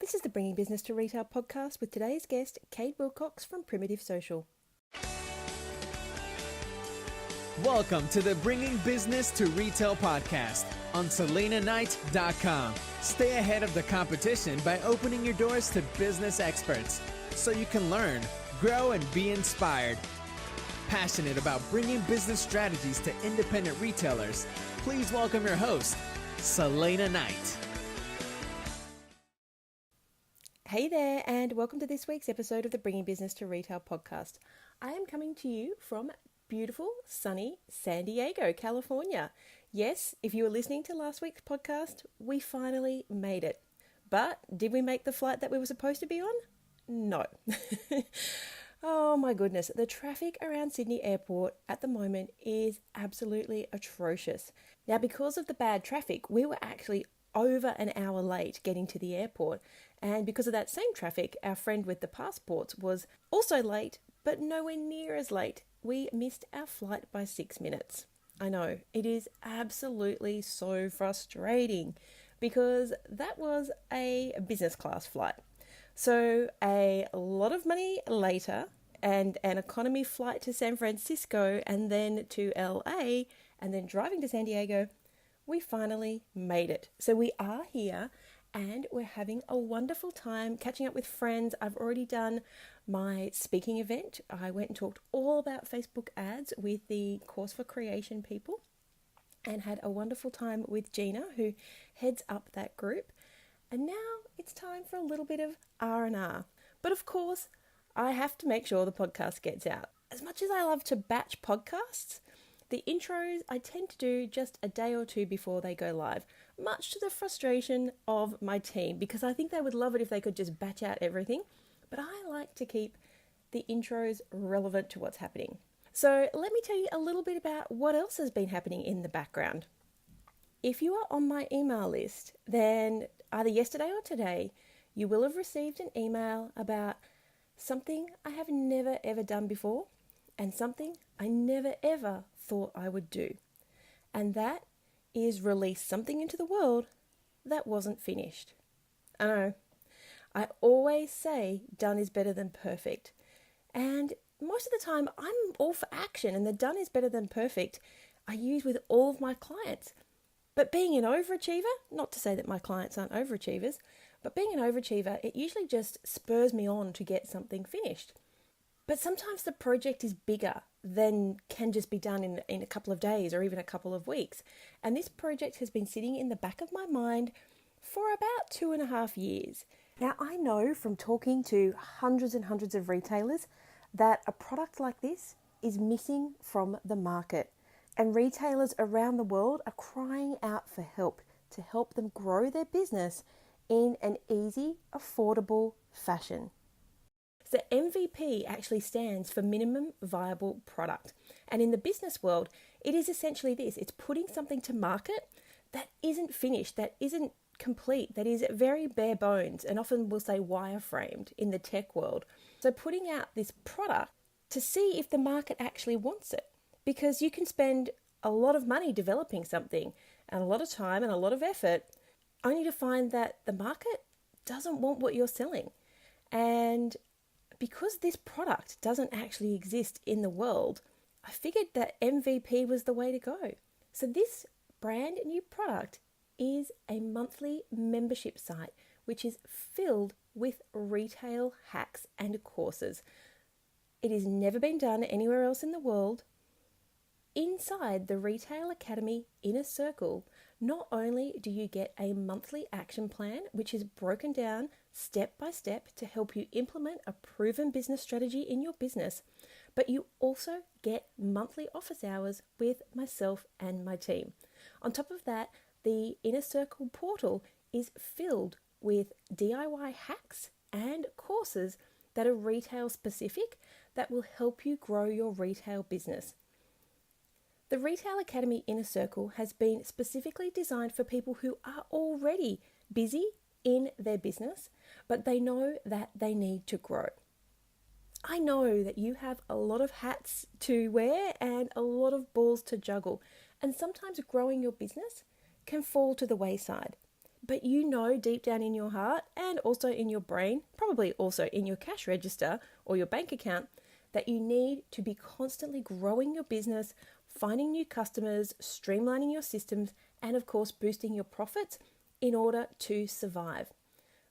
This is the Bringing Business to Retail podcast with today's guest, Kade Wilcox from Primitive Social. Welcome to the Bringing Business to Retail podcast on SelenaKnight.com. Stay ahead of the competition by opening your doors to business experts so you can learn, grow, and be inspired. Passionate about bringing business strategies to independent retailers, please welcome your host, Selena Knight. Hey there, and welcome to this week's episode of the Bringing Business to Retail podcast. I am coming to you from beautiful, sunny San Diego, California. Yes, if you were listening to last week's podcast, we finally made it. But did we make the flight that we were supposed to be on? No. Oh my goodness, the traffic around Sydney Airport at the moment is absolutely atrocious. Now, because of the bad traffic, we were actually over an hour late getting to the airport. And because of that same traffic, our friend with the passports was also late, but nowhere near as late. We missed our flight by 6 minutes. I know, it is absolutely so frustrating because that was a business class flight. So a lot of money later and an economy flight to San Francisco and then to LA and then driving to San Diego, we finally made it. So we are here and we're having a wonderful time catching up with friends. I've already done my speaking event. I went and talked all about Facebook ads with the Course for Creation people and had a wonderful time with Gina, who heads up that group. And now it's time for a little bit of R&R. But of course, I have to make sure the podcast gets out. As much as I love to batch podcasts, the intros I tend to do just a day or two before they go live, much to the frustration of my team, because I think they would love it if they could just batch out everything. But I like to keep the intros relevant to what's happening. So let me tell you a little bit about what else has been happening in the background. If you are on my email list, then either yesterday or today, you will have received an email about something I have never ever done before and something I never ever thought I would do. And that is release something into the world that wasn't finished. I know, I always say done is better than perfect. And most of the time I'm all for action, and the done is better than perfect I use with all of my clients. But being an overachiever, not to say that my clients aren't overachievers, but being an overachiever, it usually just spurs me on to get something finished. But sometimes the project is bigger than can just be done in a couple of days or even a couple of weeks. And this project has been sitting in the back of my mind for about 2.5 years. Now, I know from talking to hundreds and hundreds of retailers that a product like this is missing from the market. And retailers around the world are crying out for help to help them grow their business in an easy, affordable fashion. So MVP actually stands for minimum viable product. And in the business world, it is essentially this. It's putting something to market that isn't finished, that isn't complete, that is very bare bones, and often we'll say wireframed in the tech world. So putting out this product to see if the market actually wants it. Because you can spend a lot of money developing something and a lot of time and a lot of effort only to find that the market doesn't want what you're selling. And because this product doesn't actually exist in the world, I figured that MVP was the way to go. So this brand new product is a monthly membership site, which is filled with retail hacks and courses. It has never been done anywhere else in the world. Inside the Retail Academy Inner Circle, not only do you get a monthly action plan, which is broken down step by step to help you implement a proven business strategy in your business, but you also get monthly office hours with myself and my team. On top of that, the Inner Circle portal is filled with DIY hacks and courses that are retail specific that will help you grow your retail business. The Retail Academy Inner Circle has been specifically designed for people who are already busy in their business, but they know that they need to grow. I know that you have a lot of hats to wear and a lot of balls to juggle, and sometimes growing your business can fall to the wayside but you know deep down in your heart and also in your brain, probably also in your cash register or your bank account, that you need to be constantly growing your business, finding new customers, streamlining your systems, and of course boosting your profits in order to survive.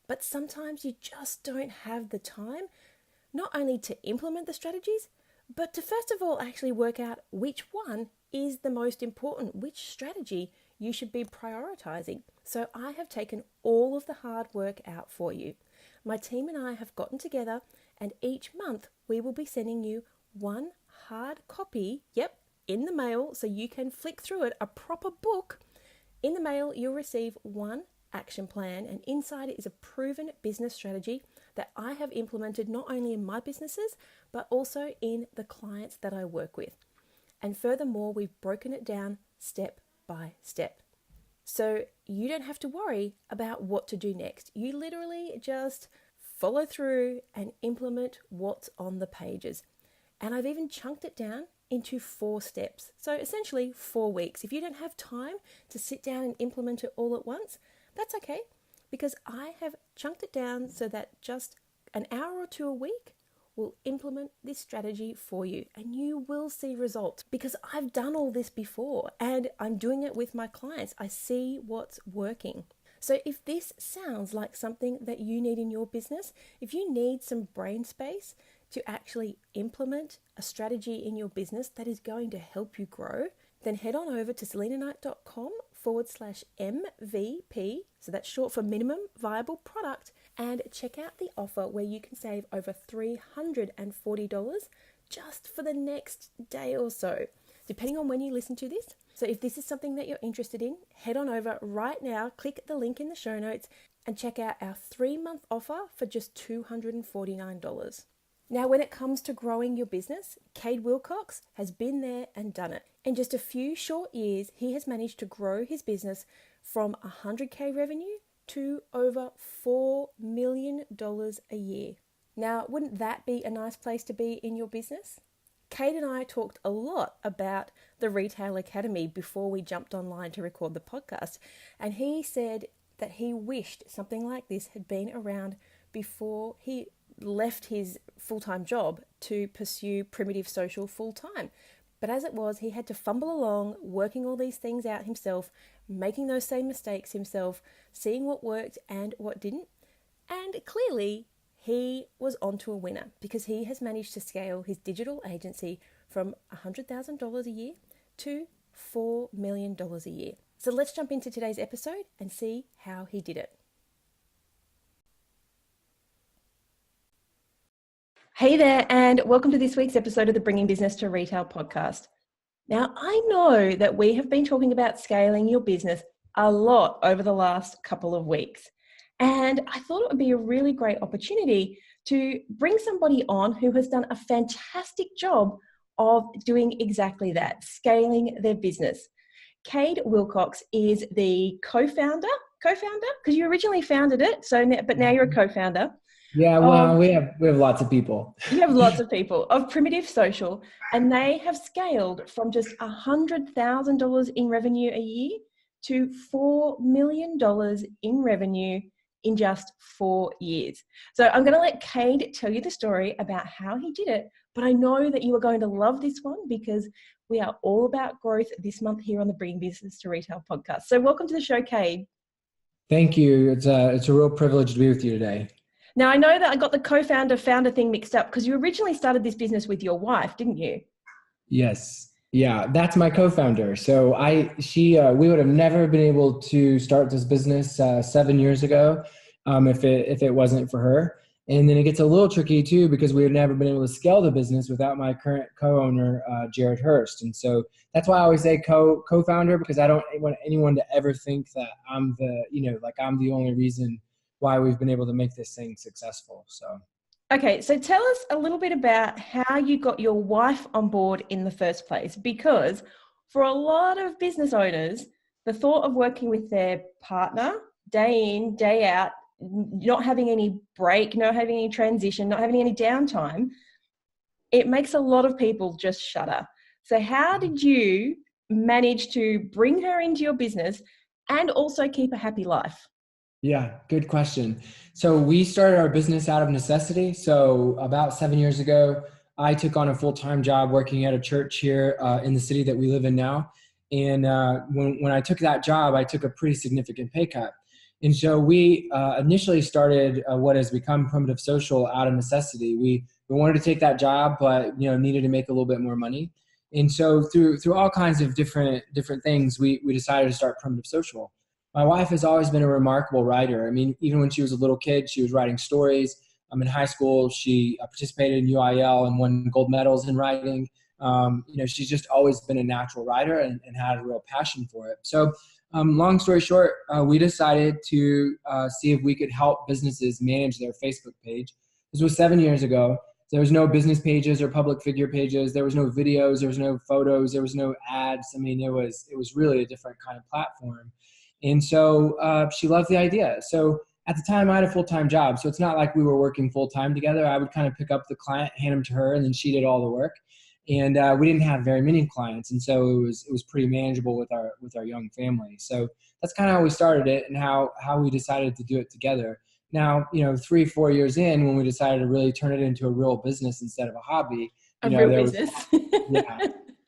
But sometimes you just don't have the time, not only to implement the strategies, but to first of all actually work out which one is the most important, which strategy you should be prioritizing. So I have taken all of the hard work out for you. My team and I have gotten together, and each month we will be sending you one hard copy, in the mail, so you can flick through it, a proper book. In the mail, you'll receive one action plan, and inside it is a proven business strategy that I have implemented not only in my businesses, but also in the clients that I work with. And furthermore, we've broken it down step by step. So you don't have to worry about what to do next. You literally just follow through and implement what's on the pages. And I've even chunked it down into 4 steps. So essentially 4 weeks. If you don't have time to sit down and implement it all at once, that's okay, because I have chunked it down so that just an hour or 2 a week will implement this strategy for you, and you will see results because I've done all this before and I'm doing it with my clients. I see what's working. So if this sounds like something that you need in your business, if you need some brain space to actually implement a strategy in your business that is going to help you grow, then head on over to selenaknight.com/MVP, so that's short for minimum viable product, and check out the offer where you can save over $340 just for the next day or so, depending on when you listen to this. So if this is something that you're interested in, head on over right now, click the link in the show notes, and check out our 3-month offer for just $249. Now, when it comes to growing your business, Kade Wilcox has been there and done it. In just a few short years, he has managed to grow his business from $100K revenue to over $4 million a year. Now, wouldn't that be a nice place to be in your business? Kade and I talked a lot about the Retail Academy before we jumped online to record the podcast, and he said that he wished something like this had been around before he left his full-time job to pursue Primitive Social full-time. But as it was, he had to fumble along, working all these things out himself, making those same mistakes himself, seeing what worked and what didn't. And clearly, he was onto a winner because he has managed to scale his digital agency from $100,000 a year to $4 million a year. So let's jump into today's episode and see how he did it. Hey there, and welcome to this week's episode of the Bringing Business to Retail podcast. Now, I know that we have been talking about scaling your business a lot over the last couple of weeks, and I thought it would be a really great opportunity to bring somebody on who has done a fantastic job of doing exactly that, scaling their business. Kade Wilcox is the co-founder, because you originally founded it, but now you're a co-founder. Yeah, well, we have lots of people. You have lots of people of Primitive Social, and they have scaled from just $100,000 in revenue a year to $4 million in revenue in just 4 years. So I'm going to let Kade tell you the story about how he did it, but I know that you are going to love this one because we are all about growth this month here on the Bringing Business to Retail podcast. So welcome to the show, Kade. Thank you. It's a real privilege to be with you today. Now, I know that I got the founder thing mixed up because you originally started this business with your wife, didn't you? Yes. Yeah, that's my co-founder. So we would have never been able to start this business 7 years ago if it wasn't for her. And then it gets a little tricky too because we would never been able to scale the business without my current co-owner, Jared Hurst. And so that's why I always say co-founder, because I don't want anyone to ever think that I'm the only reason why we've been able to make this thing successful. So, okay, so tell us a little bit about how you got your wife on board in the first place, because for a lot of business owners, the thought of working with their partner day in, day out, not having any break, not having any transition, not having any downtime, it makes a lot of people just shudder. So how did you manage to bring her into your business and also keep a happy life? Yeah, good question. So we started our business out of necessity. So about 7 years ago, I took on a full-time job working at a church here in the city that we live in now. And when I took that job, I took a pretty significant pay cut. And so we initially started what has become Primitive Social out of necessity. We wanted to take that job, but needed to make a little bit more money. And so through all kinds of different things, we decided to start Primitive Social. My wife has always been a remarkable writer. I mean, even when she was a little kid, she was writing stories. In high school, she participated in UIL and won gold medals in writing. She's just always been a natural writer and had a real passion for it. So long story short, we decided to see if we could help businesses manage their Facebook page. This was 7 years ago. There was no business pages or public figure pages. There was no videos. There was no photos. There was no ads. I mean, it was really a different kind of platform. And so she loved the idea. So at the time, I had a full-time job. So it's not like we were working full-time together. I would kind of pick up the client, hand them to her, and then she did all the work. And we didn't have very many clients. And so it was pretty manageable with our young family. So that's kind of how we started it and how we decided to do it together. Now, 3-4 years in, when we decided to really turn it into a real business instead of a hobby, business. Yeah.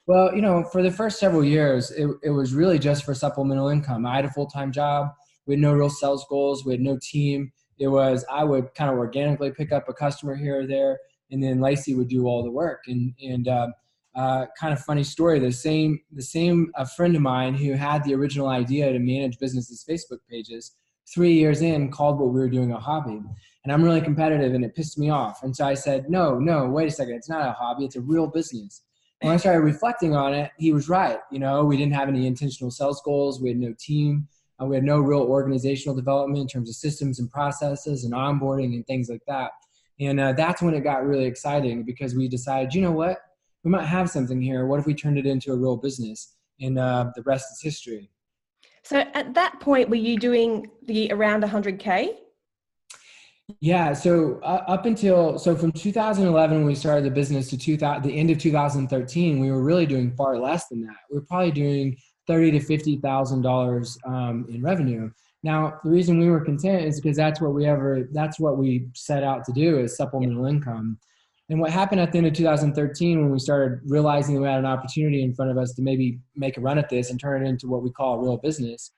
Well, for the first several years, it was really just for supplemental income. I had a full-time job. We had no real sales goals. We had no team. I would kind of organically pick up a customer here or there, and then Lacey would do all the work. And kind of funny story, the same friend of mine who had the original idea to manage businesses' Facebook pages, 3 years in, called what we were doing a hobby. And I'm really competitive, and it pissed me off. And so I said, no, wait a second. It's not a hobby. It's a real business. When I started reflecting on it, he was right. We didn't have any intentional sales goals. We had no team. We had no real organizational development in terms of systems and processes and onboarding and things like that. And that's when it got really exciting, because we decided, you know what, we might have something here. What if we turned it into a real business? And the rest is history. So at that point, were you doing the around 100K? Yeah. So from 2011, when we started the business, to the end of 2013, we were really doing far less than that. We were probably doing $30,000 to $50,000 in revenue. Now, the reason we were content is because that's what we set out to do, is supplemental income. And what happened at the end of 2013, when we started realizing that we had an opportunity in front of us to maybe make a run at this and turn it into what we call a real business,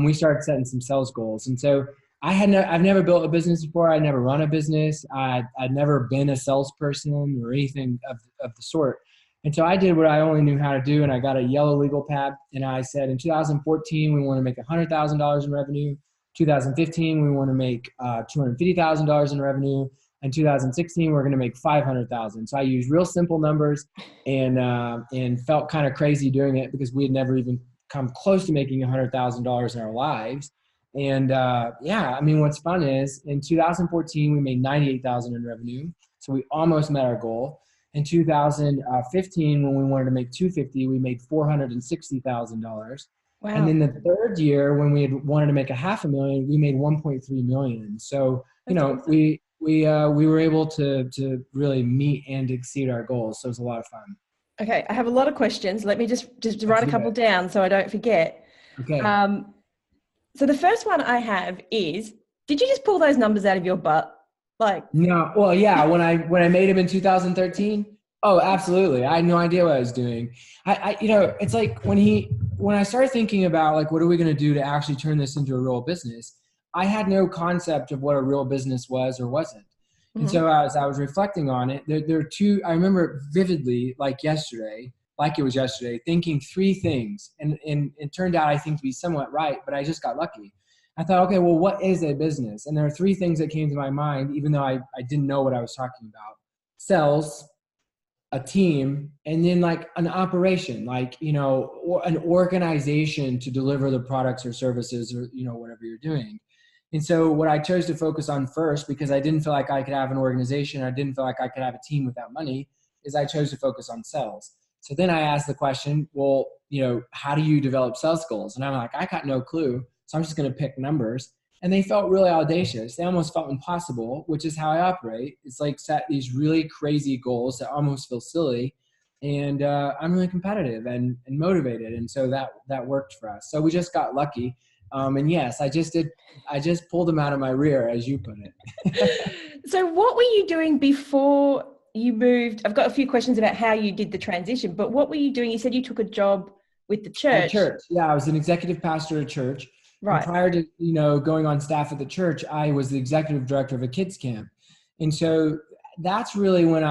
we started setting some sales goals. And so I've never built a business before. I'd never run a business. I'd never been a salesperson or anything of the sort. And so I did what I only knew how to do, and I got a yellow legal pad, and I said, in 2014, we want to make $100,000 in revenue. 2015, we want to make $250,000 in revenue. In 2016, we're going to make $500,000. So I used real simple numbers, and felt kind of crazy doing it, because we had never even come close to making $100,000 in our lives. And what's fun is, in 2014, we made $98,000 in revenue. So we almost met our goal. In 2015, when we wanted to make $250,000, we made $460,000. Wow. And then the third year, when we had wanted to make $500,000, we made $1.3 million. So, we were able to really meet and exceed our goals. So it was a lot of fun. Okay. I have a lot of questions. Let me just write a couple down so I don't forget. Okay. So the first one I have is, did you just pull those numbers out of your butt? No. Well, yeah. When I made them in 2013, oh, absolutely. I had no idea what I was doing. It's like when I started thinking about what are we going to do to actually turn this into a real business, I had no concept of what a real business was or wasn't. Mm-hmm. And so as I was reflecting on it, there are two, I remember vividly, like it was yesterday, thinking three things. And it turned out, I think, to be somewhat right, but I just got lucky. I thought, okay, well, what is a business? And there are three things that came to my mind, even though I didn't know what I was talking about. Sales, a team, and then an operation, or an organization to deliver the products or services or, whatever you're doing. And so what I chose to focus on first, because I didn't feel like I could have an organization, I didn't feel like I could have a team without money, is I chose to focus on sales. So then I asked the question, well, how do you develop sales goals? And I'm like, I got no clue. So I'm just going to pick numbers. And they felt really audacious. They almost felt impossible, which is how I operate. It's set these really crazy goals that almost feel silly. And I'm really competitive and motivated. And so that worked for us. So we just got lucky. And yes, I just pulled them out of my rear, as you put it. So what were you doing before you moved? I've got a few questions about how you did the transition, but what were you doing? You said you took a job with the church. At church. Yeah, I was an executive pastor at a church. Right. And prior to, going on staff at the church, I was the executive director of a kids camp. And so that's really when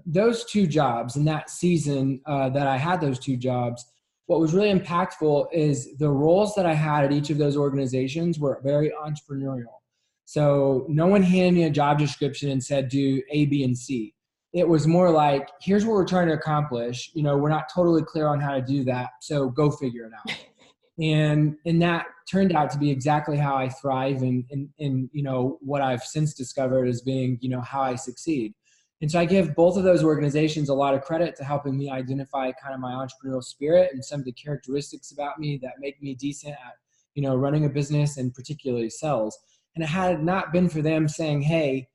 those two jobs in that season that I had those two jobs, what was really impactful is the roles that I had at each of those organizations were very entrepreneurial. So no one handed me a job description and said, do A, B, and C. It was more like, here's what we're trying to accomplish. We're not totally clear on how to do that. So go figure it out. And that turned out to be exactly how I thrive and what I've since discovered as being, how I succeed. And so I give both of those organizations a lot of credit to helping me identify kind of my entrepreneurial spirit and some of the characteristics about me that make me decent at, running a business and particularly sales. And it had not been for them saying, hey,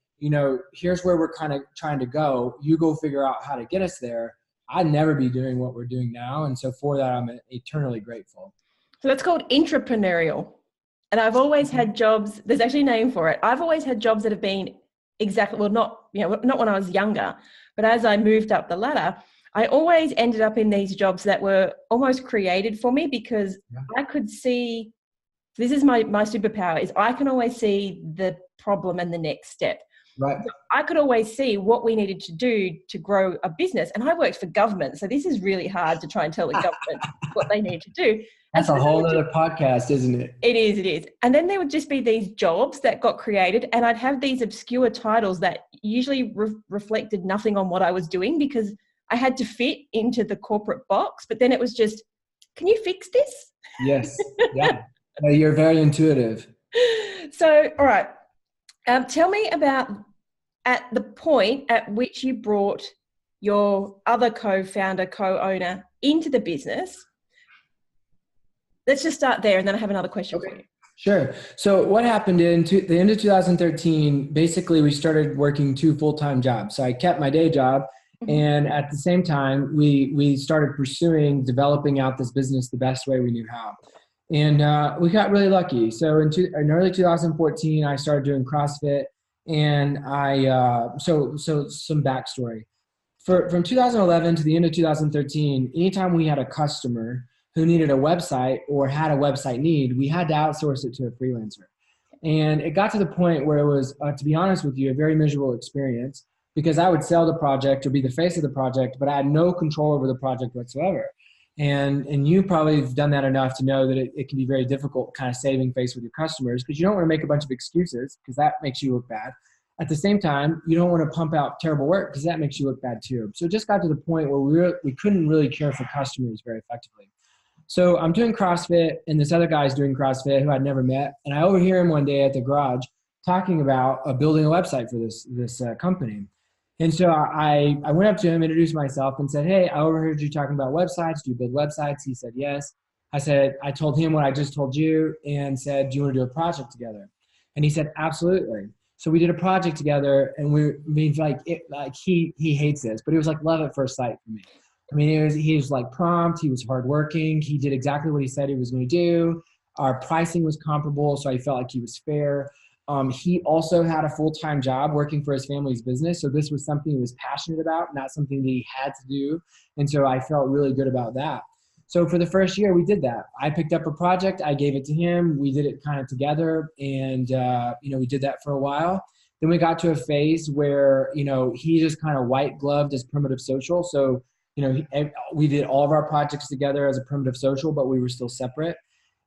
here's where we're kind of trying to go. You go figure out how to get us there. I'd never be doing what we're doing now. And so for that, I'm eternally grateful. So that's called entrepreneurial. And I've always had jobs, there's actually a name for it. I've always had jobs that have been exactly, well, not when I was younger, but as I moved up the ladder, I always ended up in these jobs that were almost created for me because I could see, this is my superpower, is I can always see the problem and the next step. Right. So I could always see what we needed to do to grow a business. And I worked for government. So this is really hard to try and tell the government what they need to do. That's a whole other podcast, isn't it? It is. And then there would just be these jobs that got created and I'd have these obscure titles that usually reflected nothing on what I was doing because I had to fit into the corporate box. But then it was just, can you fix this? Yes. Yeah. You're very intuitive. So, all right. Tell me about at the point at which you brought your other co-founder, co-owner into the business. Let's just start there and then I have another question for you. Sure. So what happened in the end of 2013, basically we started working two full-time jobs. So I kept my day job and at the same time, we started pursuing developing out this business the best way we knew how. And we got really lucky. So in early 2014, I started doing CrossFit and so some backstory. From 2011 to the end of 2013, anytime we had a customer who needed a website or had a website need, we had to outsource it to a freelancer. And it got to the point where it was, to be honest with you, a very miserable experience because I would sell the project or be the face of the project, but I had no control over the project whatsoever. And you probably have done that enough to know that it can be very difficult kind of saving face with your customers because you don't want to make a bunch of excuses because that makes you look bad. At the same time, you don't want to pump out terrible work because that makes you look bad too. So it just got to the point where we couldn't really care for customers very effectively. So I'm doing CrossFit and this other guy's doing CrossFit who I'd never met. And I overhear him one day at the garage talking about building a website for this company. And so I went up to him, introduced myself and said, hey, I overheard you talking about websites. Do you build websites? He said, yes. I told him what I just told you and said, do you want to do a project together? And he said, absolutely. So we did a project together and he hates this, but it was like love at first sight for me. I mean, he was like prompt. He was hardworking. He did exactly what he said he was going to do. Our pricing was comparable. So I felt like he was fair. He also had a full-time job working for his family's business. So this was something he was passionate about, not something that he had to do. And so I felt really good about that. So for the first year, we did that. I picked up a project. I gave it to him. We did it kind of together. And, we did that for a while. Then we got to a phase where, he just kind of white gloved as Primitive Social. So, we did all of our projects together as a Primitive Social, but we were still separate.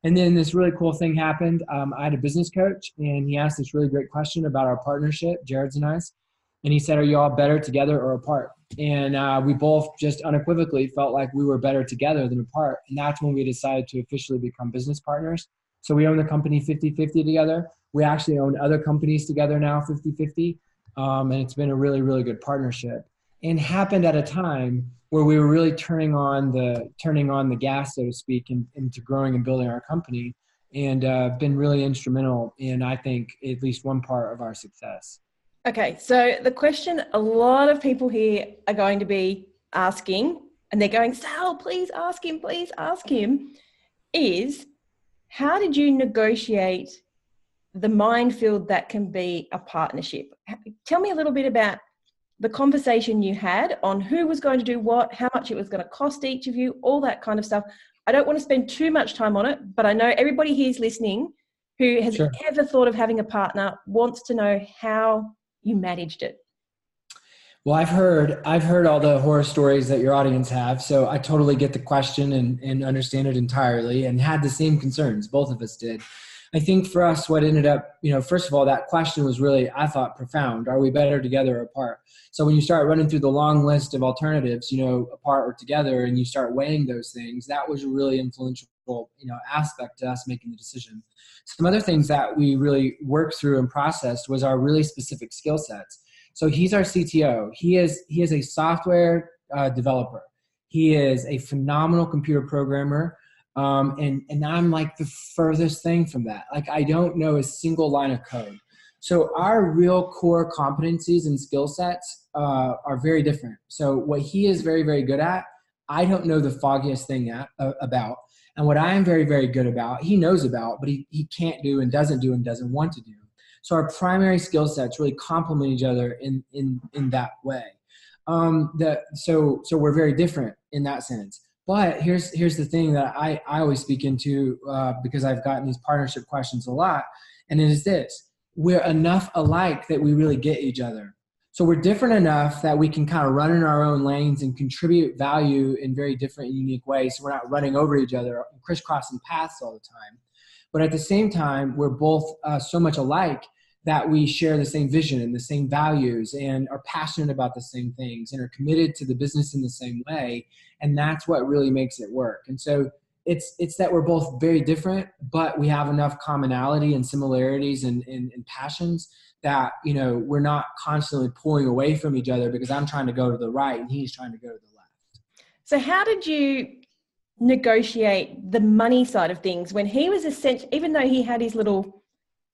And then this really cool thing happened. I had a business coach and he asked this really great question about our partnership, Jared's and I's. And he said, are you all better together or apart? And we both just unequivocally felt like we were better together than apart. And that's when we decided to officially become business partners. So we own the company 50-50 together. We actually own other companies together now 50-50. And it's been a really, really good partnership. And happened at a time where we were really turning on the gas, so to speak, into growing and building our company, and been really instrumental in, I think, at least one part of our success. Okay, so the question a lot of people here are going to be asking, and they're going, Sal, please ask him, is how did you negotiate the minefield that can be a partnership? Tell me a little bit about the conversation you had on who was going to do what, how much it was going to cost each of you, all that kind of stuff. I don't want to spend too much time on it, but I know everybody here is listening who has ever thought of having a partner wants to know how you managed it. Well, I've heard all the horror stories that your audience have, so I totally get the question and understand it entirely, and had the same concerns. Both of us did. I think for us, what ended up, first of all, that question was really, I thought, profound. Are we better together or apart? So when you start running through the long list of alternatives, apart or together, and you start weighing those things, that was a really influential, aspect to us making the decision. Some other things that we really worked through and processed was our really specific skill sets. So he's our CTO. He is a software developer. He is a phenomenal computer programmer. And I'm like the furthest thing from that. Like, I don't know a single line of code. So our real core competencies and skill sets are very different. So what he is very, very good at, I don't know the foggiest thing about. And what I am very, very good about, he knows about, but he can't do and doesn't want to do. So our primary skill sets really complement each other in that way. So we're very different in that sense. But here's the thing that I always speak into because I've gotten these partnership questions a lot, and it is this: we're enough alike that we really get each other. So we're different enough that we can kind of run in our own lanes and contribute value in very different and unique ways. So we're not running over each other, crisscrossing paths all the time. But at the same time, we're both so much alike that we share the same vision and the same values and are passionate about the same things and are committed to the business in the same way. And that's what really makes it work. And so it's that we're both very different, but we have enough commonality and similarities and passions that, we're not constantly pulling away from each other because I'm trying to go to the right and he's trying to go to the left. So how did you negotiate the money side of things when he was even though he had his little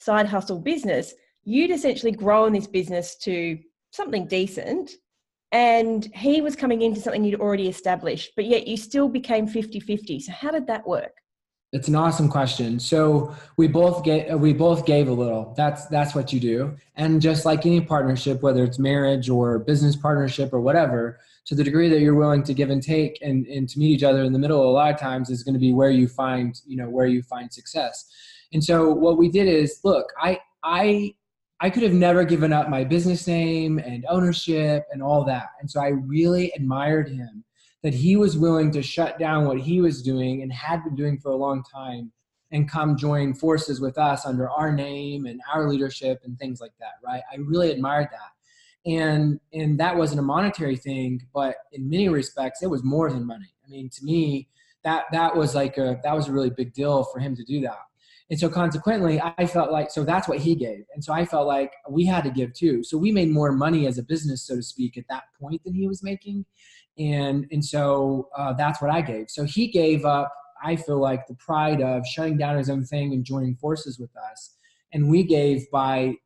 side hustle business, you'd essentially grown this business to something decent and he was coming into something you'd already established, but yet you still became 50-50. So how did that work? It's an awesome question. So we both gave a little. That's what you do. And just like any partnership, whether it's marriage or business partnership or whatever, to the degree that you're willing to give and take and to meet each other in the middle, a lot of times is going to be where you find success. And so what we did is, look, I could have never given up my business name and ownership and all that. And so I really admired him that he was willing to shut down what he was doing and had been doing for a long time and come join forces with us under our name and our leadership and things like that, right? I really admired that. And that wasn't a monetary thing, but in many respects, it was more than money. I mean, to me, that was a really big deal for him to do that. And so consequently, I felt like, so that's what he gave. And so I felt like we had to give too. So we made more money as a business, so to speak, at that point than he was making. And so that's what I gave. So he gave up, I feel like, the pride of shutting down his own thing and joining forces with us. And we gave by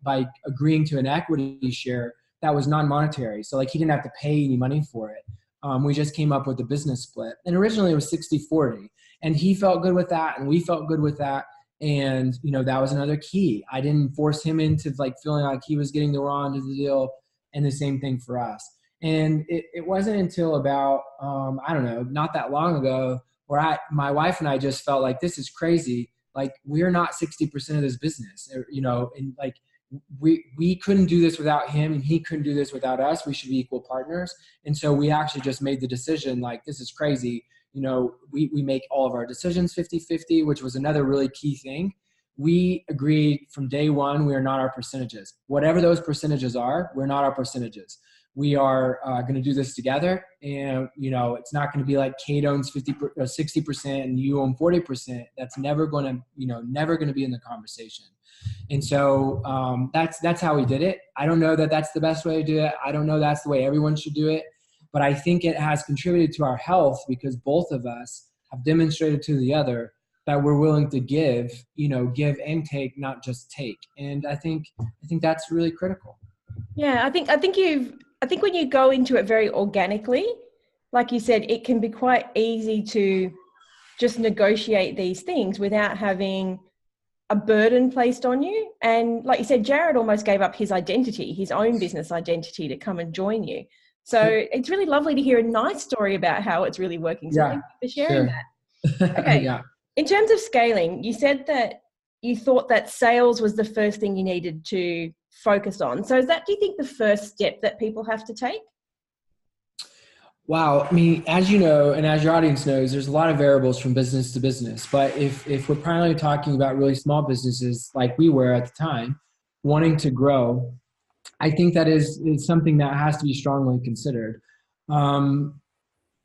agreeing to an equity share that was non-monetary. So like he didn't have to pay any money for it. We just came up with a business split. And originally it was 60-40. And he felt good with that and we felt good with that. And, that was another key. I didn't force him into like feeling like he was getting the raw end of the deal, and the same thing for us. And it wasn't until about, not that long ago where my wife and I just felt like this is crazy. Like we're not 60% of this business, and like we couldn't do this without him and he couldn't do this without us. We should be equal partners. And so we actually just made the decision, like, this is crazy. We make all of our decisions 50-50, which was another really key thing. We agreed from day one, we are not our percentages. Whatever those percentages are, we're not our percentages. We are going to do this together. And, it's not going to be like Kade owns 60% and you own 40%. That's never going to be in the conversation. And so that's how we did it. I don't know that that's the best way to do it. I don't know that's the way everyone should do it. But I think it has contributed to our health because both of us have demonstrated to the other that we're willing to give and take, not just take. And I think that's really critical. Yeah, I think when you go into it very organically, like you said, it can be quite easy to just negotiate these things without having a burden placed on you. And like you said, Jared almost gave up his identity, his own business identity, to come and join you. So it's really lovely to hear a nice story about how it's really working. So thank you for sharing that. Okay. Yeah. In terms of scaling, you said that you thought that sales was the first thing you needed to focus on. So is that, do you think, the first step that people have to take? Wow. I mean, as you know, and as your audience knows, there's a lot of variables from business to business. But if we're primarily talking about really small businesses like we were at the time, wanting to grow, I think that is something that has to be strongly considered. And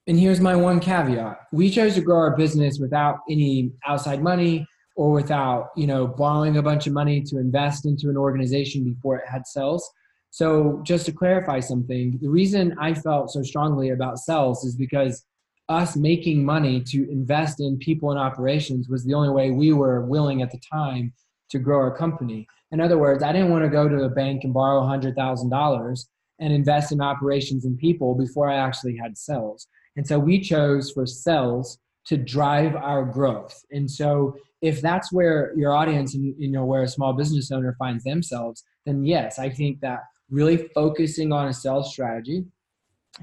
here's my one caveat. We chose to grow our business without any outside money or without, borrowing a bunch of money to invest into an organization before it had sales. So just to clarify something, the reason I felt so strongly about sales is because us making money to invest in people and operations was the only way we were willing at the time to grow our company. In other words, I didn't want to go to a bank and borrow $100,000 and invest in operations and people before I actually had sales. And so we chose for sales to drive our growth. And so if that's where your audience and where a small business owner finds themselves, then yes, I think that really focusing on a sales strategy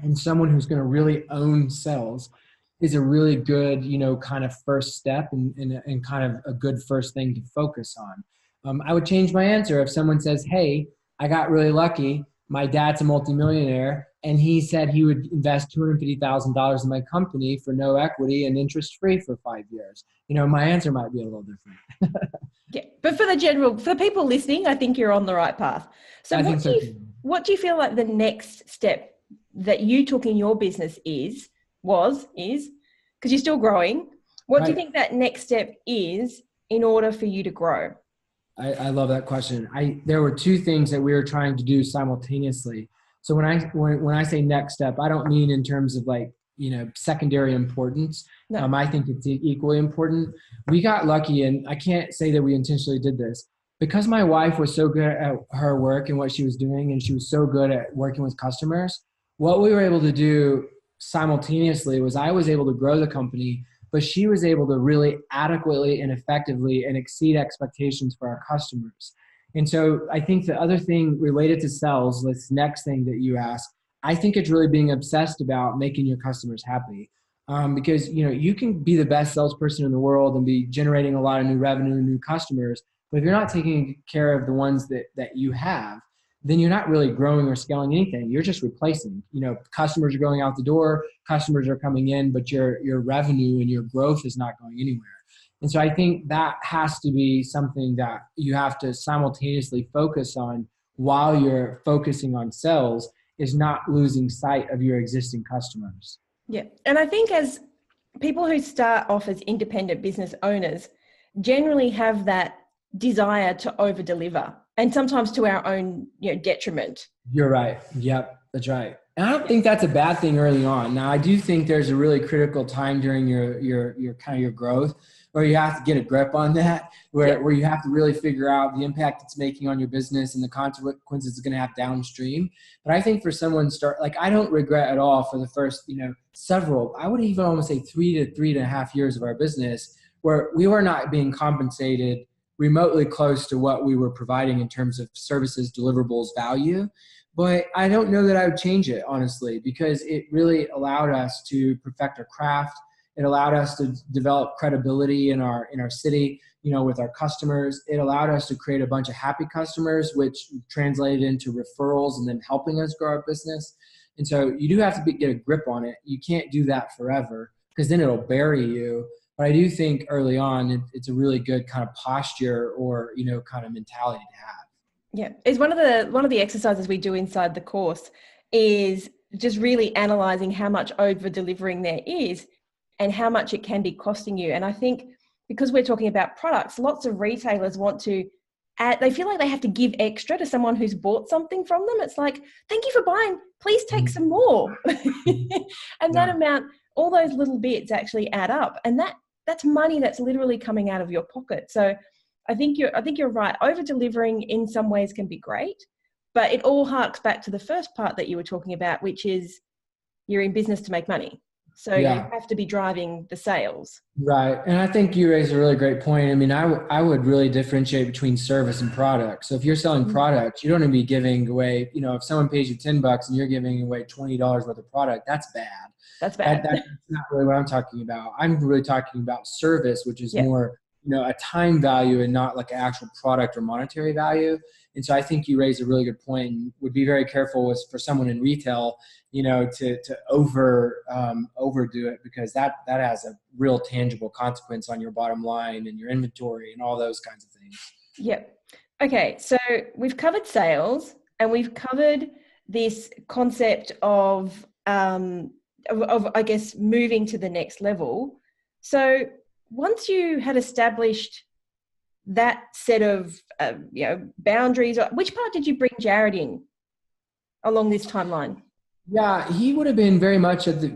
and someone who's going to really own sales is a really good, kind of first step and kind of a good first thing to focus on. I would change my answer if someone says, hey, I got really lucky. My dad's a multimillionaire, and he said he would invest $250,000 in my company for no equity and interest-free for 5 years. My answer might be a little different. Yeah, but for people listening, I think you're on the right path. So what do you feel like the next step that you took in your business is, because you're still growing, what do you think that next step is in order for you to grow? I love that question. There were two things that we were trying to do simultaneously. So when I say next step, I don't mean in terms of secondary importance. No. I think it's equally important. We got lucky, and I can't say that we intentionally did this. Because my wife was so good at her work and what she was doing, and she was so good at working with customers, what we were able to do simultaneously was I was able to grow the company, but she was able to really adequately and effectively and exceed expectations for our customers. And so I think the other thing related to sales, this next thing that you asked, I think it's really being obsessed about making your customers happy. Because you can be the best salesperson in the world and be generating a lot of new revenue and new customers, but if you're not taking care of the ones that you have, then you're not really growing or scaling anything. You're just replacing. Customers are going out the door, customers are coming in, but your revenue and your growth is not going anywhere. And so I think that has to be something that you have to simultaneously focus on while you're focusing on sales, is not losing sight of your existing customers. Yeah. And I think as people who start off as independent business owners generally have that desire to over deliver, and sometimes to our own detriment. You're right. Yep, that's right. And I don't think that's a bad thing early on. Now, I do think there's a really critical time during your kind of your growth where you have to get a grip on that, where you have to really figure out the impact it's making on your business and the consequences it's going to have downstream. But I think for someone I don't regret at all for the first, I would even almost say 3 to 3.5 years of our business where we were not being compensated remotely close to what we were providing in terms of services, deliverables, value. But I don't know that I would change it, honestly, because it really allowed us to perfect our craft. It allowed us to develop credibility in our city, with our customers. It allowed us to create a bunch of happy customers, which translated into referrals and then helping us grow our business. And so you do have to get a grip on it. You can't do that forever because then it'll bury you. But I do think early on, it's a really good kind of posture or, kind of mentality to have. Yeah. It's one of the exercises we do inside the course is just really analyzing how much over delivering there is and how much it can be costing you. And I think because we're talking about products, lots of retailers want to add, they feel like they have to give extra to someone who's bought something from them. It's like, thank you for buying, please take some more. And that amount, all those little bits actually add up. And that's money that's literally coming out of your pocket. So I think you're right. Over delivering in some ways can be great, but it all harks back to the first part that you were talking about, which is you're in business to make money. So you have to be driving the sales. Right. And I think you raised a really great point. I mean, I would really differentiate between service and product. So if you're selling products, you don't want to be giving away, if someone pays you $10 and you're giving away $20 worth of product, that's bad. That's bad. That's not really what I'm talking about. I'm really talking about service, which is more, a time value and not like an actual product or monetary value. And so I think you raised a really good point, and would be very careful for someone in retail, to overdo it, because that has a real tangible consequence on your bottom line and your inventory and all those kinds of things. Yep. Okay. So we've covered sales, and we've covered this concept of I guess, moving to the next level. So once you had established that set of, boundaries, which part did you bring Jared in along this timeline? Yeah, he would have been very much at the,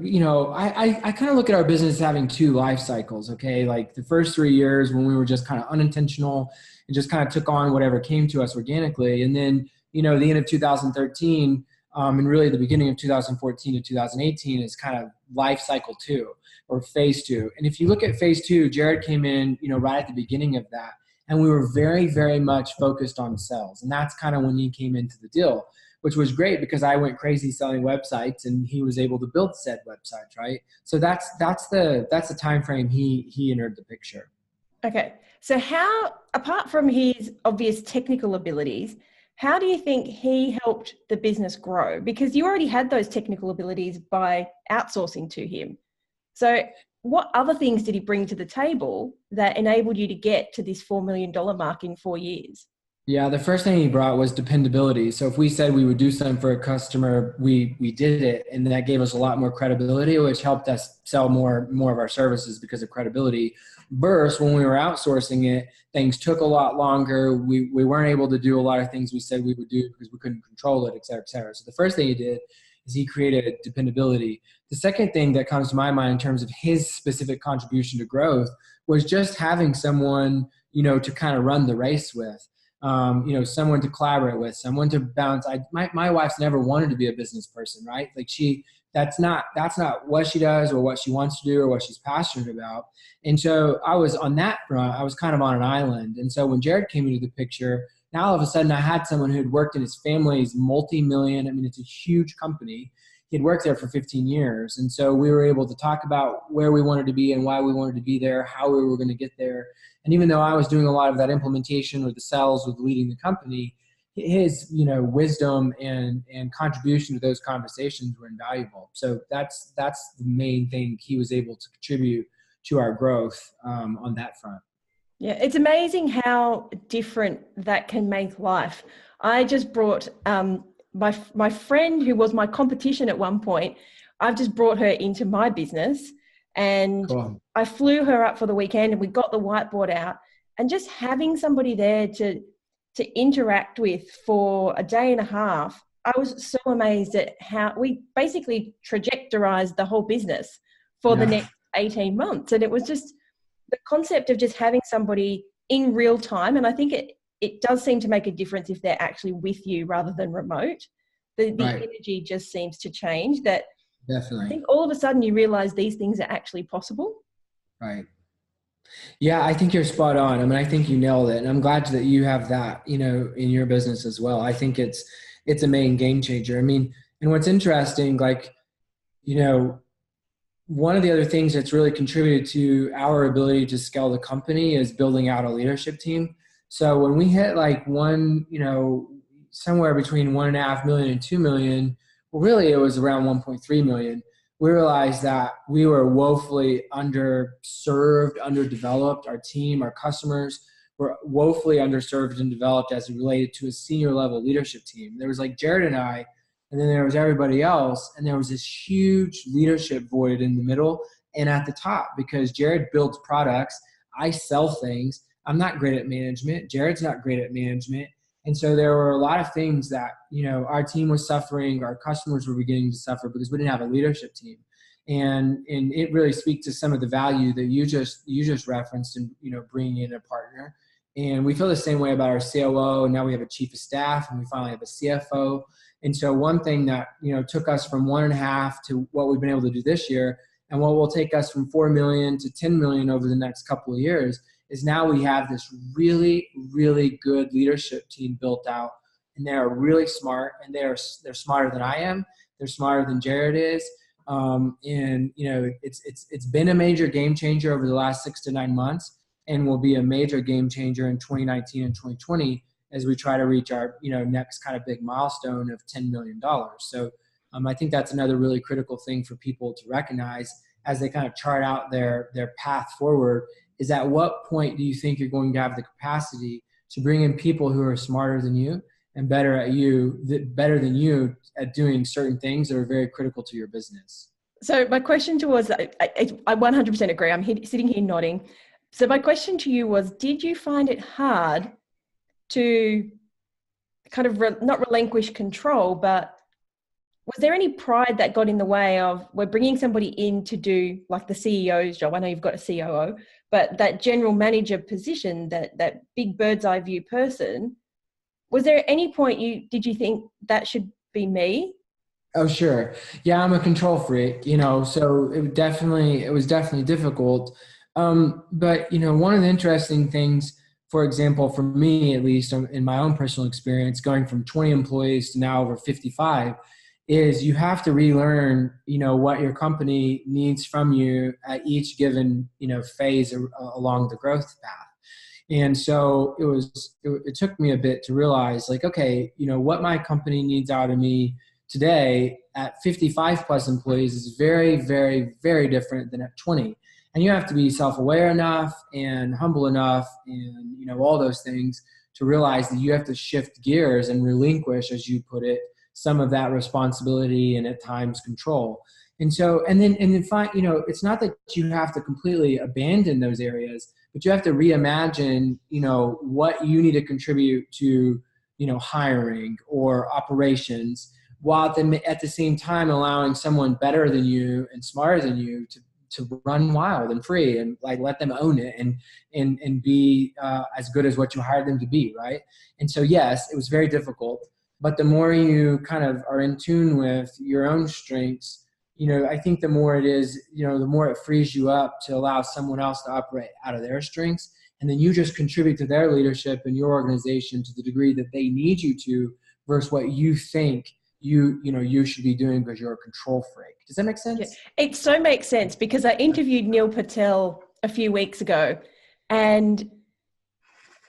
I kind of look at our business having two life cycles, okay? Like the first 3 years when we were just kind of unintentional and just kind of took on whatever came to us organically. And then, the end of 2013, and really the beginning of 2014 to 2018 is kind of life cycle 2 or phase 2. And if you look at phase 2, Jared came in, right at the beginning of that. And we were very, very much focused on sales. And that's kind of when he came into the deal, which was great because I went crazy selling websites and he was able to build said websites, right? So that's the time frame he entered the picture. Okay. So how, apart from his obvious technical abilities, how do you think he helped the business grow? Because you already had those technical abilities by outsourcing to him. So what other things did he bring to the table that enabled you to get to this $4 million mark in 4 years? Yeah, the first thing he brought was dependability. So if we said we would do something for a customer, we did it, and that gave us a lot more credibility, which helped us sell more of our services because of credibility. Versus when we were outsourcing it, things took a lot longer. We weren't able to do a lot of things we said we would do because we couldn't control it, et cetera, et cetera. So the first thing he did is he created dependability. The second thing that comes to my mind in terms of his specific contribution to growth was just having someone, to kind of run the race with. Someone to collaborate with, someone to bounce. My wife's never wanted to be a business person, right? Like that's not what she does or what she wants to do or what she's passionate about. And so I was on that front, I was kind of on an island. And so when Jared came into the picture, now all of a sudden I had someone who had worked in his family's multi-million, it's a huge company. He had worked there for 15 years. And so we were able to talk about where we wanted to be and why we wanted to be there, how we were going to get there. And even though I was doing a lot of that implementation or the sales with leading the company, his, wisdom and contribution to those conversations were invaluable. So that's the main thing he was able to contribute to our growth on that front. Yeah, it's amazing how different that can make life. I just brought my friend who was my competition at one point. I've just brought her into my business. And cool. I flew her up for the weekend and we got the whiteboard out, and just having somebody there to interact with for a day and a half, I was so amazed at how we basically trajectorized the whole business for the next 18 months. And it was just the concept of just having somebody in real time. And I think it does seem to make a difference if they're actually with you rather than remote. The energy just seems to change that. Definitely. I think all of a sudden you realize these things are actually possible. Right. Yeah, I think you're spot on. I think you nailed it. And I'm glad that you have that, in your business as well. I think it's a main game changer. And what's interesting, one of the other things that's really contributed to our ability to scale the company is building out a leadership team. So when we hit somewhere between 1.5 million and 2 million, well, really, it was around 1.3 million. We realized that we were woefully underserved, underdeveloped. Our team, our customers were woefully underserved and developed as it related to a senior level leadership team. There was like Jared and I, and then there was everybody else. And there was this huge leadership void in the middle and at the top, because Jared builds products. I sell things. I'm not great at management. Jared's not great at management. And so there were a lot of things that, our team was suffering, our customers were beginning to suffer because we didn't have a leadership team. And it really speaks to some of the value that you just referenced in, bringing in a partner. And we feel the same way about our COO, and now we have a chief of staff, and we finally have a CFO. And so one thing that, took us from 1.5 to what we've been able to do this year And what will take us from 4 million to 10 million over the next couple of years is now we have this really, really good leadership team built out, and they are really smart, and they're smarter than I am. They're smarter than Jared is. And it's been a major game changer over the last 6 to 9 months, and will be a major game changer in 2019 and 2020 as we try to reach our next kind of big milestone of $10 million. So I think that's another really critical thing for people to recognize as they kind of chart out their path forward, is at what point do you think you're going to have the capacity to bring in people who are smarter than you and better than you at doing certain things that are very critical to your business. So my question to was, I 100% agree. I'm sitting here nodding. So my question to you was, did you find it hard to kind of not relinquish control, but was there any pride that got in the way of, we're bringing somebody in to do like the CEO's job? I know you've got a COO, but that general manager position, that big bird's eye view person, was there any point did you think that should be me? Oh, sure. Yeah, I'm a control freak, so it was definitely difficult. But, one of the interesting things, for example, for me, at least in my own personal experience, going from 20 employees to now over 55, is you have to relearn, what your company needs from you at each given, phase along the growth path. And so it took me a bit to realize, like, okay, what my company needs out of me today at 55 plus employees is very, very, very different than at 20. And you have to be self-aware enough and humble enough and, all those things to realize that you have to shift gears and relinquish, as you put it, some of that responsibility and at times control. And then find, it's not that you have to completely abandon those areas, but you have to reimagine, what you need to contribute to, hiring or operations, while at the same time allowing someone better than you and smarter than you to run wild and free and like let them own it and be as good as what you hired them to be, right? And so yes, it was very difficult, but the more you kind of are in tune with your own strengths, I think the more it is, the more it frees you up to allow someone else to operate out of their strengths, and then you just contribute to their leadership and your organization to the degree that they need you to, versus what you think you should be doing because you're a control freak. Does that make sense? Yeah, it so makes sense, because I interviewed Neil Patel a few weeks ago, and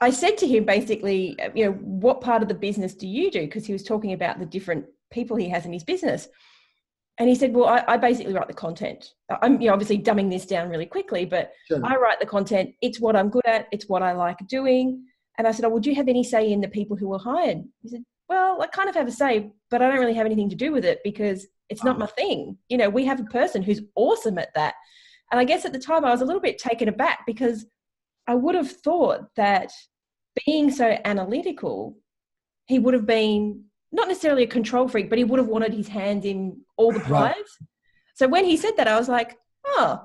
I said to him basically, what part of the business do you do? Because he was talking about the different people he has in his business. And he said, well, I basically write the content. I'm obviously dumbing this down really quickly, but sure. I write the content. It's what I'm good at. It's what I like doing. And I said, would you have any say in the people who were hired? He said, well, I kind of have a say, but I don't really have anything to do with it because it's not my thing. We have a person who's awesome at that. And I guess at the time I was a little bit taken aback, because I would have thought that being so analytical, he would have been not necessarily a control freak, but he would have wanted his hands in all the pies. Right. So when he said that, I was like, oh,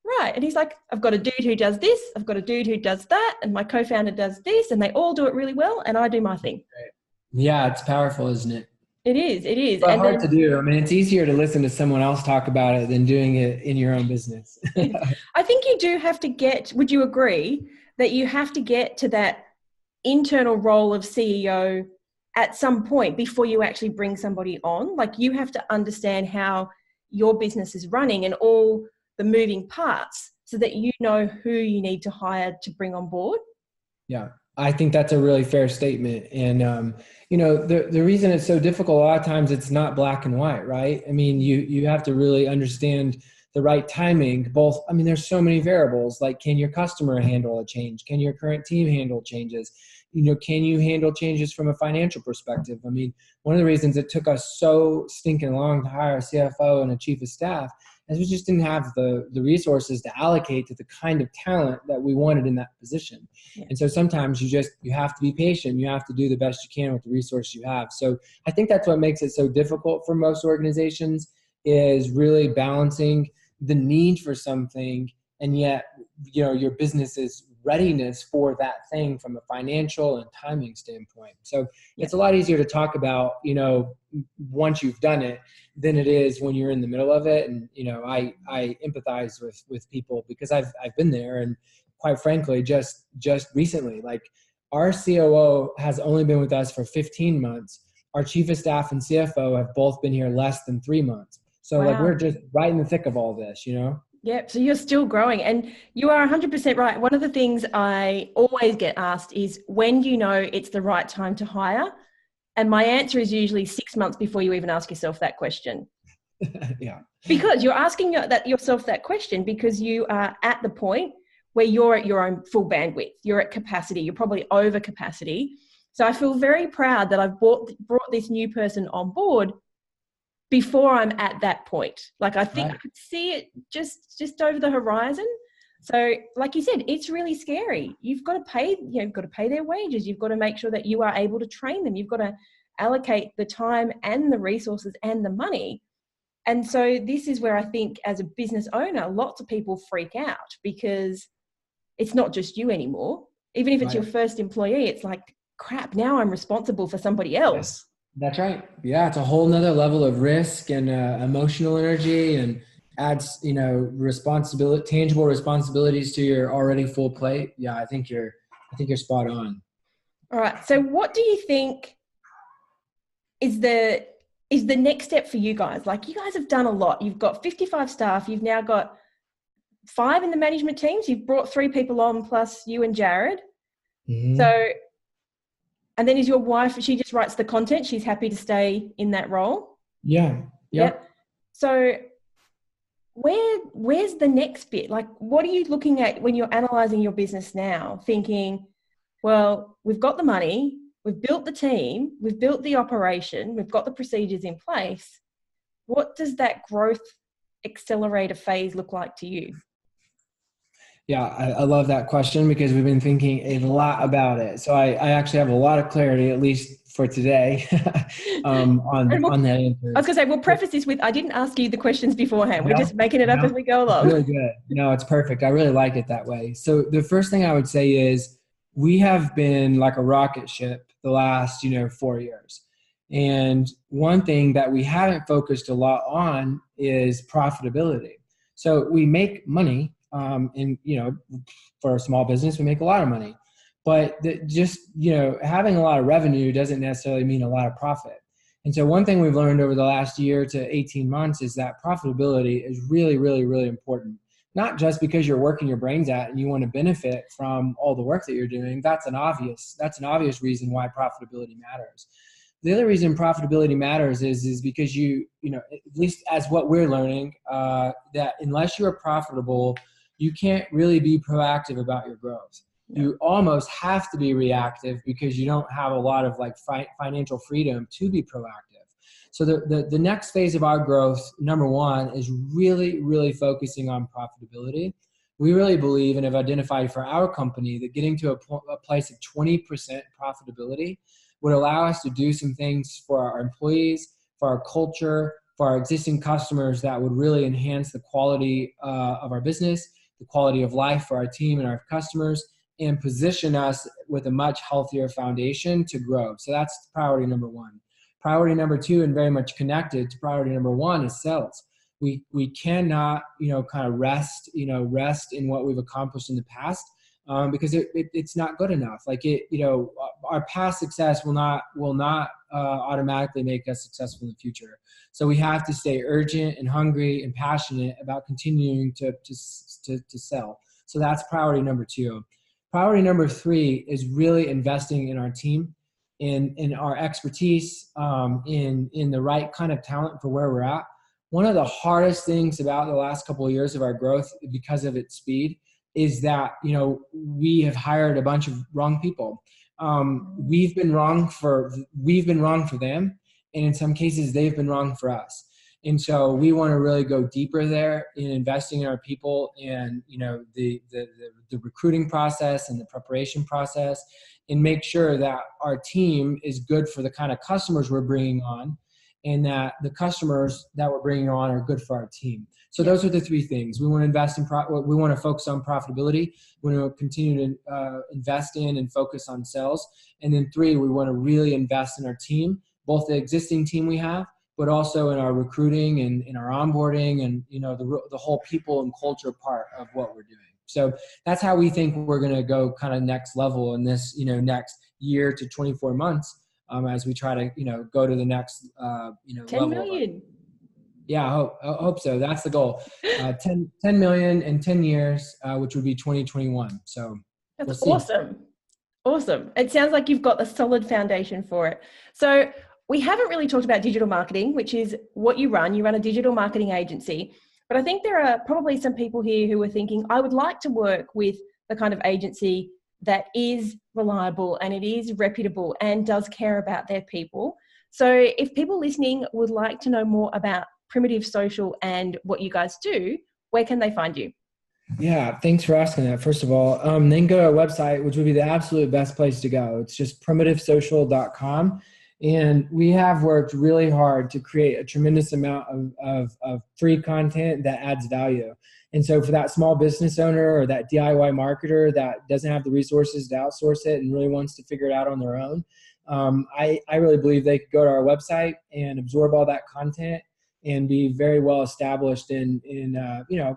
right. And he's like, I've got a dude who does this, I've got a dude who does that, and my co-founder does this, and they all do it really well, and I do my thing. Yeah, it's powerful, isn't it? It is. It's hard to do. I mean, it's easier to listen to someone else talk about it than doing it in your own business. I think you do have to would you agree that you have to get to that internal role of CEO at some point before you actually bring somebody on? Like, you have to understand how your business is running and all the moving parts so that you know who you need to hire to bring on board. Yeah, I think that's a really fair statement. And, the reason it's so difficult, a lot of times it's not black and white, right? I mean, you have to really understand the right timing, there's so many variables, like, can your customer handle a change? Can your current team handle changes? Can you handle changes from a financial perspective? I mean, one of the reasons it took us so stinking long to hire a CFO and a chief of staff is we just didn't have the resources to allocate to the kind of talent that we wanted in that position. Yeah. And so sometimes you have to be patient. You have to do the best you can with the resources you have. So I think that's what makes it so difficult for most organizations, is really balancing the need for something, and yet, your business is readiness for that thing from a financial and timing standpoint. So it's a lot easier to talk about, once you've done it than it is when you're in the middle of it. And, I empathize with people because I've been there. And quite frankly, just recently, like our COO has only been with us for 15 months. Our chief of staff and CFO have both been here less than 3 months. So like we're just right in the thick of all this, Yep. So you're still growing, and you are 100% right. One of the things I always get asked is, when do you know it's the right time to hire? And my answer is usually 6 months before you even ask yourself that question. Yeah. Because you're asking yourself that question because you are at the point where you're at your own full bandwidth. You're at capacity. You're probably over capacity. So I feel very proud that I've brought this new person on board before I'm at that point. Like I think I could see it just over the horizon. So like you said, it's really scary. You've got to pay, you've got to pay their wages. You've got to make sure that you are able to train them. You've got to allocate the time and the resources and the money. And so this is where I think as a business owner, lots of people freak out because it's not just you anymore. Even if it's your first employee, it's like, crap, now I'm responsible for somebody else. That's right. Yeah, it's a whole nother level of risk and emotional energy, and adds, responsibility, tangible responsibilities to your already full plate. Yeah, I think you're spot on. All right. So what do you think is the next step for you guys? Like, you guys have done a lot. You've got 55 staff. You've now got 5 in the management teams. You've brought 3 people on plus you and Jared. Mm-hmm. So, and then is your wife, she just writes the content. She's happy to stay in that role. Yeah. Yep. So where's the next bit? Like, what are you looking at when you're analyzing your business now, thinking, well, we've got the money, we've built the team, we've built the operation, we've got the procedures in place. What does that growth accelerator phase look like to you? Yeah, I love that question because we've been thinking a lot about it. So I actually have a lot of clarity, at least for today, on that answer. I was going to say, we'll preface this with, I didn't ask you the questions beforehand. We're just making it up as we go along. It's really good. No, it's perfect. I really like it that way. So the first thing I would say is we have been like a rocket ship the last, 4 years. And one thing that we haven't focused a lot on is profitability. So we make money. And, for a small business, we make a lot of money, but having a lot of revenue doesn't necessarily mean a lot of profit. And so one thing we've learned over the last year to 18 months is that profitability is really, really, really important. Not just because you're working your brains out and you want to benefit from all the work that you're doing. That's an obvious reason why profitability matters. The other reason profitability matters is because at least as what we're learning, that unless you're profitable, you can't really be proactive about your growth. Yeah. You almost have to be reactive because you don't have a lot of financial freedom to be proactive. So the next phase of our growth, number one, is really, really focusing on profitability. We really believe and have identified for our company that getting to a place of 20% profitability would allow us to do some things for our employees, for our culture, for our existing customers that would really enhance the quality of our business, the quality of life for our team and our customers, and position us with a much healthier foundation to grow. So that's priority number one. Priority number two, and very much connected to priority number one, is sales. We cannot, kind of rest in what we've accomplished in the past, because it's not good enough. Our past success will not automatically make us successful in the future. So we have to stay urgent and hungry and passionate about continuing to sell. So that's priority number two. Priority number three is really investing in our team, in our expertise, in the right kind of talent for where we're at. One of the hardest things about the last couple of years of our growth, because of its speed, is that, we have hired a bunch of wrong people. We've been wrong for them. And in some cases, they've been wrong for us. And so we want to really go deeper there in investing in our people and, the recruiting process and the preparation process, and make sure that our team is good for the kind of customers we're bringing on, and that the customers that we're bringing on are good for our team. So those are the three things. We want to invest in, we want to focus on profitability. We want to continue to invest in and focus on sales. And then 3, we want to really invest in our team, both the existing team we have, but also in our recruiting and in our onboarding and, the whole people and culture part of what we're doing. So that's how we think we're going to go kind of next level in this, next year to 24 months as we try to, go to the next, 10 level. million. Yeah, I hope so. That's the goal. 10 million in 10 years, which would be 2021. So that's awesome. Awesome. It sounds like you've got a solid foundation for it. So we haven't really talked about digital marketing, which is what you run. You run a digital marketing agency. But I think there are probably some people here who are thinking, I would like to work with the kind of agency that is reliable and it is reputable and does care about their people. So if people listening would like to know more about Primitive Social and what you guys do, where can they find you? Yeah, thanks for asking that, first of all. Then go to our website, which would be the absolute best place to go. It's just primitivesocial.com. And we have worked really hard to create a tremendous amount of free content that adds value. And so for that small business owner or that DIY marketer that doesn't have the resources to outsource it and really wants to figure it out on their own, I really believe they could go to our website and absorb all that content and be very well established in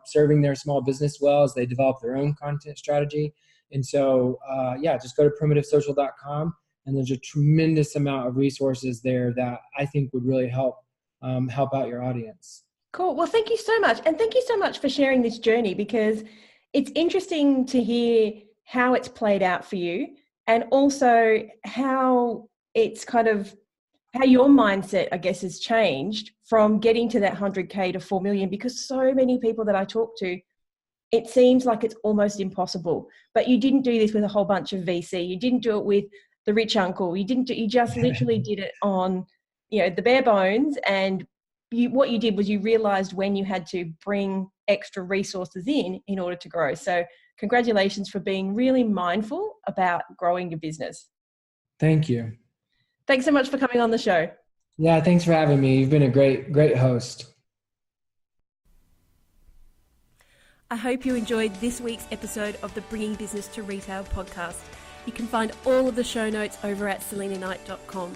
serving their small business well as they develop their own content strategy. And so, just go to primitivesocial.com, and there's a tremendous amount of resources there that I think would really help out your audience. Cool. Well, thank you so much. And thank you so much for sharing this journey, because it's interesting to hear how it's played out for you, and also how it's kind of how your mindset, I guess, has changed from getting to that 100K to 4 million, because so many people that I talk to, it seems like it's almost impossible. But you didn't do this with a whole bunch of VC. You didn't do it with the rich uncle. You just literally did it on, the bare bones. And what you did was you realized when you had to bring extra resources in order to grow. So congratulations for being really mindful about growing your business. Thank you. Thanks so much for coming on the show. Yeah, thanks for having me. You've been a great host. I hope you enjoyed this week's episode of the Bringing Business to Retail podcast. You can find all of the show notes over at selenaknight.com.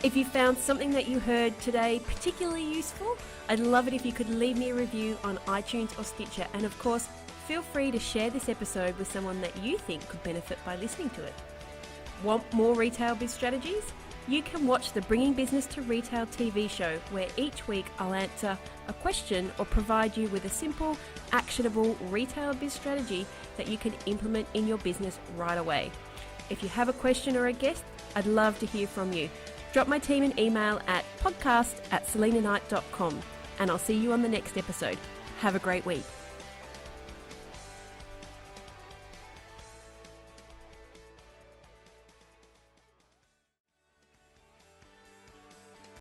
If you found something that you heard today particularly useful, I'd love it if you could leave me a review on iTunes or Stitcher. And of course, feel free to share this episode with someone that you think could benefit by listening to it. Want more retail biz strategies? You can watch the Bringing Business to Retail TV show, where each week I'll answer a question or provide you with a simple, actionable retail biz strategy that you can implement in your business right away. If you have a question or a guest, I'd love to hear from you. Drop my team an email at podcast@selenaknight.com, and I'll see you on the next episode. Have a great week.